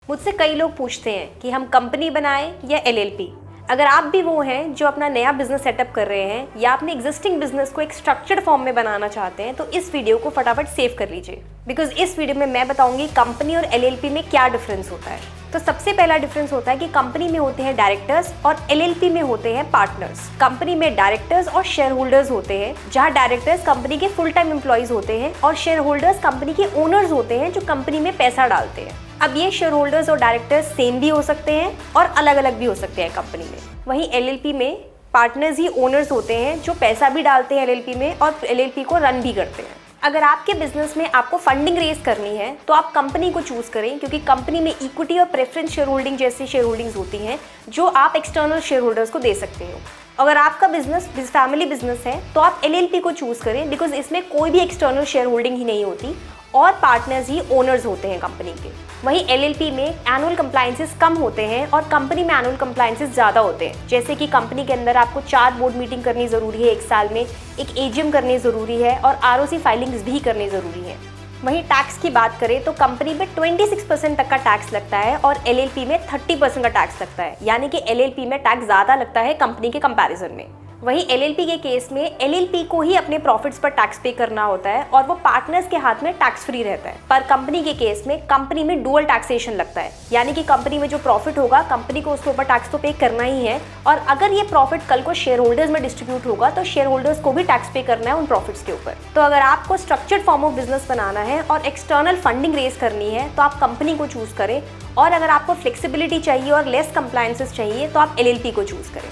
मुझसे कई लोग पूछते हैं कि हम कंपनी बनाएं या एलएलपी। अगर आप भी वो हैं जो अपना नया बिजनेस सेटअप कर रहे हैं या अपने एग्जिस्टिंग बिजनेस को एक स्ट्रक्चर्ड फॉर्म में बनाना चाहते हैं तो इस वीडियो को फटाफट सेव कर लीजिए, बिकॉज इस वीडियो में मैं बताऊंगी कंपनी और एलएलपी में क्या डिफरेंस होता है। तो सबसे पहला डिफरेंस होता है कि कंपनी में होते हैं डायरेक्टर्स और एलएलपी में होते हैं पार्टनर्स। कंपनी में डायरेक्टर्स और शेयर होल्डर्स होते हैं, जहां डायरेक्टर्स कंपनी के फुल टाइम एम्प्लॉइज होते हैं और शेयर होल्डर्स कंपनी के ओनर्स होते हैं जो कंपनी में पैसा डालते हैं। अब ये शेयर होल्डर्स और डायरेक्टर्स सेम भी हो सकते हैं और अलग अलग भी हो सकते हैं कंपनी में। वहीं एलएलपी में पार्टनर्स ही ओनर्स होते हैं जो पैसा भी डालते हैं एलएलपी में और एलएलपी को रन भी करते हैं। अगर आपके बिजनेस में आपको फंडिंग रेज करनी है तो आप कंपनी को चूज करें, क्योंकि कंपनी में इक्विटी और प्रेफरेंस शेयर होल्डिंग जैसी शेयर होल्डिंग्स होती हैं जो आप एक्सटर्नल शेयर होल्डर्स को दे सकते हो। अगर आपका बिजनेस फैमिली बिजनेस है तो आप एलएलपी को चूज करें, बिकॉज इसमें कोई भी एक्सटर्नल शेयर होल्डिंग ही नहीं होती और पार्टनर्स ही ओनर्स होते हैं कंपनी के। वहीं एलएलपी में एनुअल कंप्लायंसेस कम होते हैं और कंपनी में एनुअल कंप्लायंसेस ज़्यादा होते हैं। जैसे कि कंपनी के अंदर आपको 4 बोर्ड मीटिंग करनी ज़रूरी है एक साल में, एक एजीएम करनी ज़रूरी है और आरओसी फाइलिंग्स भी करनी ज़रूरी है। वहीं टैक्स की बात करें तो कंपनी में 26% तक का टैक्स लगता है और एलएलपी में 30% का टैक्स लगता है, यानी कि एलएलपी में टैक्स ज़्यादा लगता है कंपनी के कंपैरिजन में। वहीं एलएलपी के केस में एलएलपी को ही अपने प्रॉफिट्स पर टैक्स पे करना होता है और वो पार्टनर्स के हाथ में टैक्स फ्री रहता है। पर कंपनी के केस में कंपनी में डुअल टैक्सेशन लगता है, यानी कि कंपनी में जो प्रॉफिट होगा कंपनी को उसके ऊपर टैक्स तो पे करना ही है, और अगर ये प्रॉफिट कल को शेयर होल्डर्स में डिस्ट्रीब्यूट होगा तो शेयर होल्डर्स को भी टैक्स पे करना है उन प्रॉफिट्स के ऊपर। तो अगर आपको स्ट्रक्चर्ड फॉर्म ऑफ बिजनेस बनाना है और एक्सटर्नल फंडिंग रेज करनी है तो आप कंपनी को चूज करें, और अगर आपको फ्लेक्सिबिलिटी चाहिए और लेस कंप्लायंसेस चाहिए तो आप एलएलपी को चूज करें।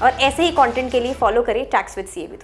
और ऐसे ही कंटेंट के लिए फॉलो करें टैक्स विद सीए विद।